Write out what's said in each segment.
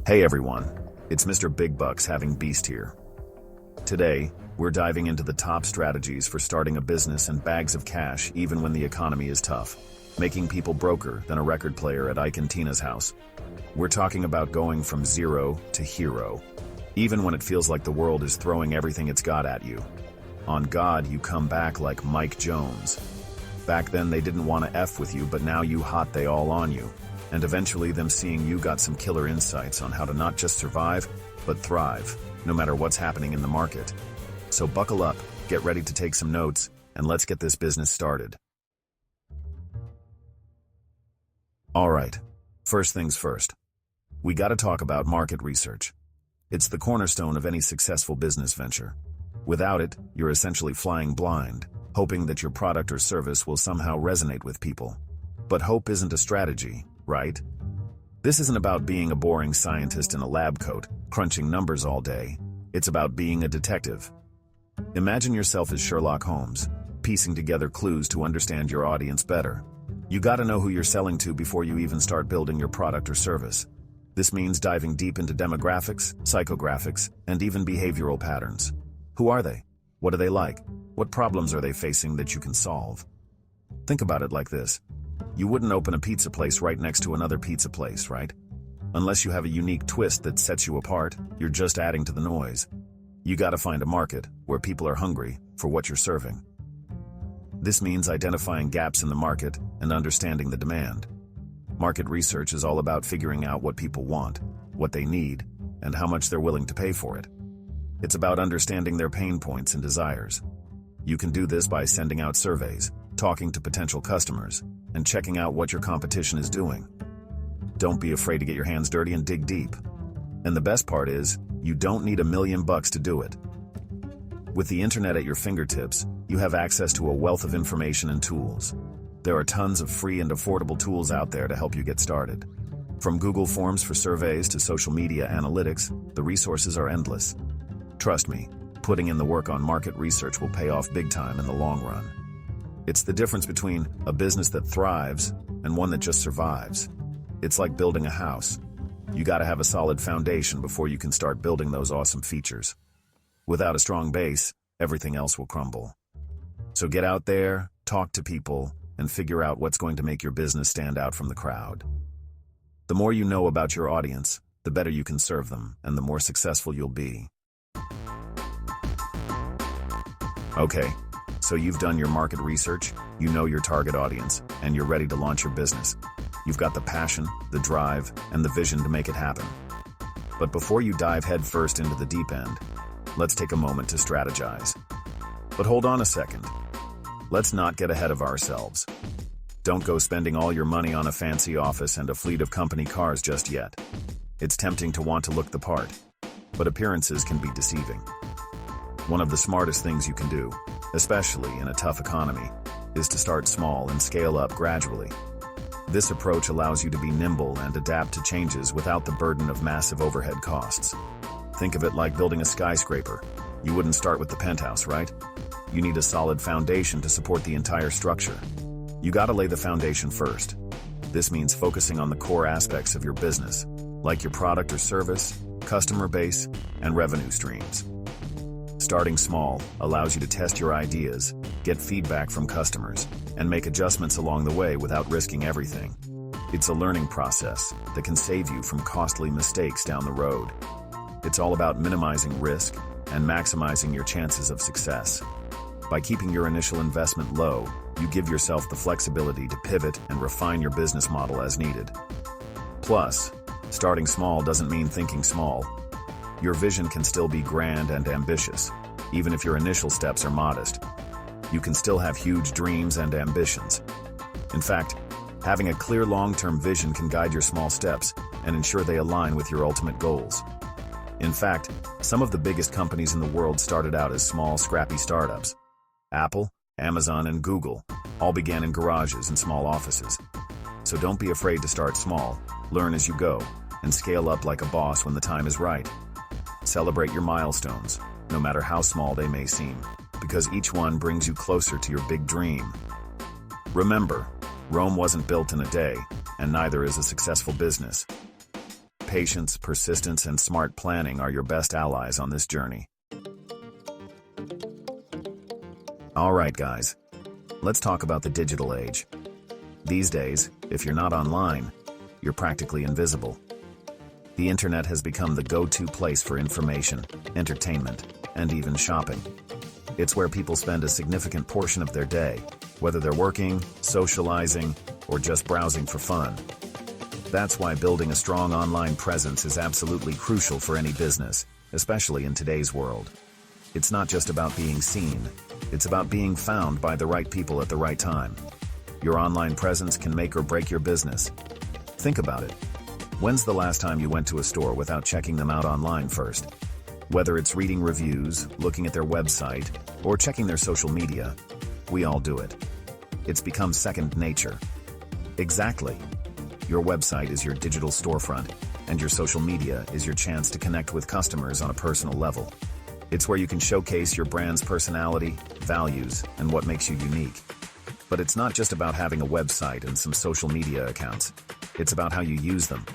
Hey everyone, it's Mr. Big Bucks having Beast here. Today, we're diving into the top strategies for starting a business and bags of cash even when the economy is tough, making people broker than a record player at Ike and Tina's house. We're talking about going from zero to hero, even when it feels like the world is throwing everything it's got at you. On God, you come back like Mike Jones. Back then they didn't want to F with you, but now you hot, they all on you. And eventually them seeing you got some killer insights on how to not just survive, but thrive, no matter what's happening in the market. So buckle up, get ready to take some notes, and let's get this business started. Alright, first things first. We gotta talk about market research. It's the cornerstone of any successful business venture. Without it, you're essentially flying blind, hoping that your product or service will somehow resonate with people. But hope isn't a strategy, right? This isn't about being a boring scientist in a lab coat, crunching numbers all day. It's about being a detective. Imagine yourself as Sherlock Holmes, piecing together clues to understand your audience better. You gotta know who you're selling to before you even start building your product or service. This means diving deep into demographics, psychographics, and even behavioral patterns. Who are they? What do they like? What problems are they facing that you can solve? Think about it like this. You wouldn't open a pizza place right next to another pizza place, right? Unless you have a unique twist that sets you apart, you're just adding to the noise. You gotta find a market where people are hungry for what you're serving. This means identifying gaps in the market and understanding the demand. Market research is all about figuring out what people want, what they need, and how much they're willing to pay for it. It's about understanding their pain points and desires. You can do this by sending out surveys, talking to potential customers, and checking out what your competition is doing. Don't be afraid to get your hands dirty and dig deep. And the best part is, you don't need $1 million to do it. With the internet at your fingertips, you have access to a wealth of information and tools. There are tons of free and affordable tools out there to help you get started. From Google Forms for surveys to social media analytics, the resources are endless. Trust me, putting in the work on market research will pay off big time in the long run. It's the difference between a business that thrives and one that just survives. It's like building a house. You gotta have a solid foundation before you can start building those awesome features. Without a strong base, everything else will crumble. So get out there, talk to people, and figure out what's going to make your business stand out from the crowd. The more you know about your audience, the better you can serve them, and the more successful you'll be. Okay, so you've done your market research, you know your target audience, and you're ready to launch your business. You've got the passion, the drive, and the vision to make it happen. But before you dive headfirst into the deep end, let's take a moment to strategize. But hold on a second. Let's not get ahead of ourselves. Don't go spending all your money on a fancy office and a fleet of company cars just yet. It's tempting to want to look the part, but appearances can be deceiving. One of the smartest things you can do, especially in a tough economy, is to start small and scale up gradually. This approach allows you to be nimble and adapt to changes without the burden of massive overhead costs. Think of it like building a skyscraper. You wouldn't start with the penthouse, right? You need a solid foundation to support the entire structure. You gotta lay the foundation first. This means focusing on the core aspects of your business, like your product or service, customer base, and revenue streams. Starting small allows you to test your ideas, get feedback from customers, and make adjustments along the way without risking everything. It's a learning process that can save you from costly mistakes down the road. It's all about minimizing risk and maximizing your chances of success. By keeping your initial investment low, you give yourself the flexibility to pivot and refine your business model as needed. Plus, starting small doesn't mean thinking small. Your vision can still be grand and ambitious, even if your initial steps are modest. You can still have huge dreams and ambitions. In fact, having a clear long-term vision can guide your small steps and ensure they align with your ultimate goals. In fact, some of the biggest companies in the world started out as small, scrappy startups. Apple, Amazon, and Google all began in garages and small offices. So don't be afraid to start small, learn as you go, and scale up like a boss when the time is right. Celebrate your milestones, no matter how small they may seem, because each one brings you closer to your big dream. Remember, Rome wasn't built in a day, and neither is a successful business. Patience, persistence, and smart planning are your best allies on this journey. Alright guys, let's talk about the digital age. These days, if you're not online, you're practically invisible. The internet has become the go-to place for information, entertainment, and even shopping. It's where people spend a significant portion of their day, whether they're working, socializing, or just browsing for fun. That's why building a strong online presence is absolutely crucial for any business, especially in today's world. It's not just about being seen, it's about being found by the right people at the right time. Your online presence can make or break your business. Think about it. When's the last time you went to a store without checking them out online first? Whether it's reading reviews, looking at their website, or checking their social media, we all do it. It's become second nature. Exactly. Your website is your digital storefront, and your social media is your chance to connect with customers on a personal level. It's where you can showcase your brand's personality, values, and what makes you unique. But it's not just about having a website and some social media accounts. It's about how you use them.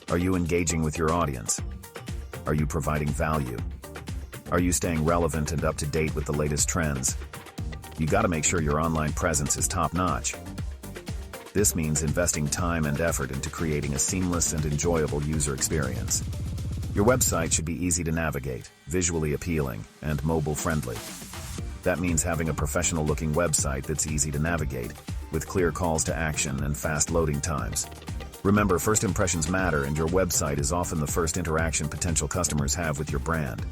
Are you engaging with your audience? Are you providing value? Are you staying relevant and up to date with the latest trends? You gotta make sure your online presence is top-notch. This means investing time and effort into creating a seamless and enjoyable user experience. Your website should be easy to navigate, visually appealing, and mobile-friendly. That means having a professional-looking website that's easy to navigate, with clear calls to action and fast loading times. Remember, first impressions matter, and your website is often the first interaction potential customers have with your brand.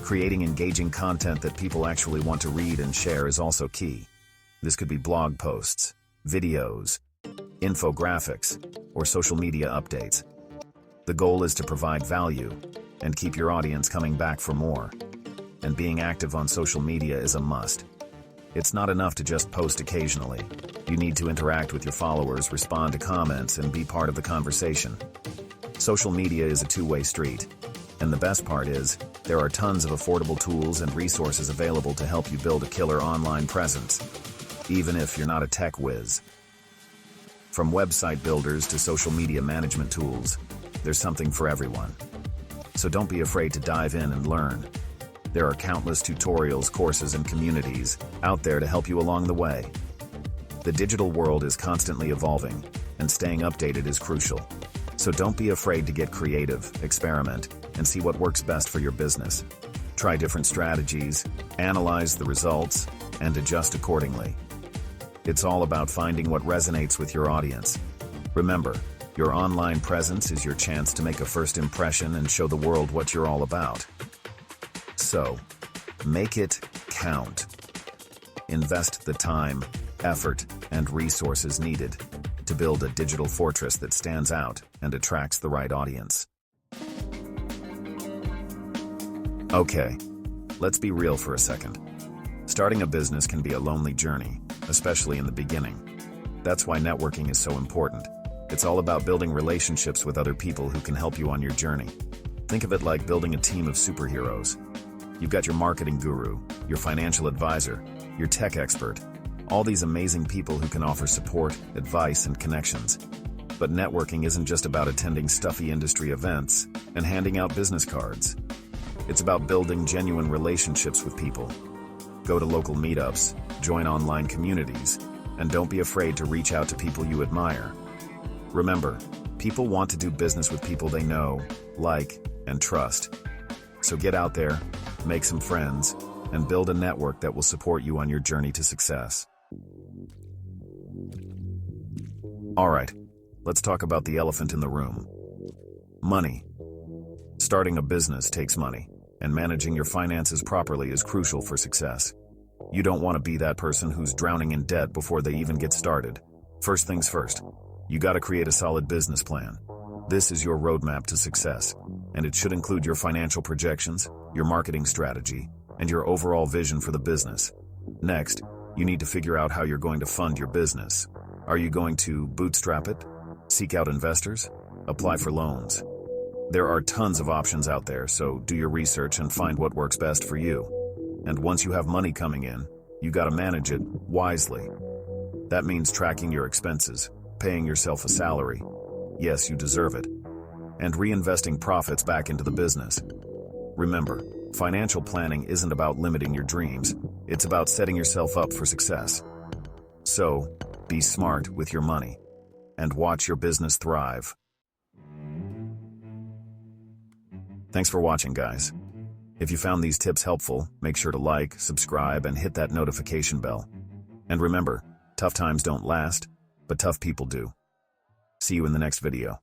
Creating engaging content that people actually want to read and share is also key. This could be blog posts, videos, infographics, or social media updates. The goal is to provide value and keep your audience coming back for more. And being active on social media is a must. It's not enough to just post occasionally. You need to interact with your followers, respond to comments, and be part of the conversation. Social media is a two-way street. And the best part is, there are tons of affordable tools and resources available to help you build a killer online presence, even if you're not a tech whiz. From website builders to social media management tools, there's something for everyone. So don't be afraid to dive in and learn. There are countless tutorials, courses, and communities out there to help you along the way. The digital world is constantly evolving, and staying updated is crucial. So don't be afraid to get creative, experiment, and see what works best for your business. Try different strategies, analyze the results, and adjust accordingly. It's all about finding what resonates with your audience. Remember, your online presence is your chance to make a first impression and show the world what you're all about. So, make it count. Invest the time, effort, and resources needed to build a digital fortress that stands out and attracts the right audience. Okay, let's be real for a second. Starting a business can be a lonely journey, especially in the beginning. That's why networking is so important. It's all about building relationships with other people who can help you on your journey. Think of it like building a team of superheroes. You've got your marketing guru, your financial advisor, your tech expert, all these amazing people who can offer support, advice, and connections. But networking isn't just about attending stuffy industry events and handing out business cards. It's about building genuine relationships with people. Go to local meetups, join online communities, and don't be afraid to reach out to people you admire. Remember, people want to do business with people they know, like, and trust. So get out there, make some friends, and build a network that will support you on your journey to success. Alright, let's talk about the elephant in the room. Money. Starting a business takes money, and managing your finances properly is crucial for success. You don't want to be that person who's drowning in debt before they even get started. First things first, you gotta create a solid business plan. This is your roadmap to success, and it should include your financial projections, your marketing strategy, and your overall vision for the business. Next, you need to figure out how you're going to fund your business. Are you going to bootstrap it? Seek out investors? Apply for loans? There are tons of options out there, so do your research and find what works best for you. And once you have money coming in, you gotta manage it wisely. That means tracking your expenses, paying yourself a salary. Yes, you deserve it. and reinvesting profits back into the business. Remember, financial planning isn't about limiting your dreams, it's about setting yourself up for success. So, be smart with your money and watch your business thrive. Thanks for watching, guys. If you found these tips helpful, make sure to like, subscribe, and hit that notification bell. And remember, tough times don't last, but tough people do. See you in the next video.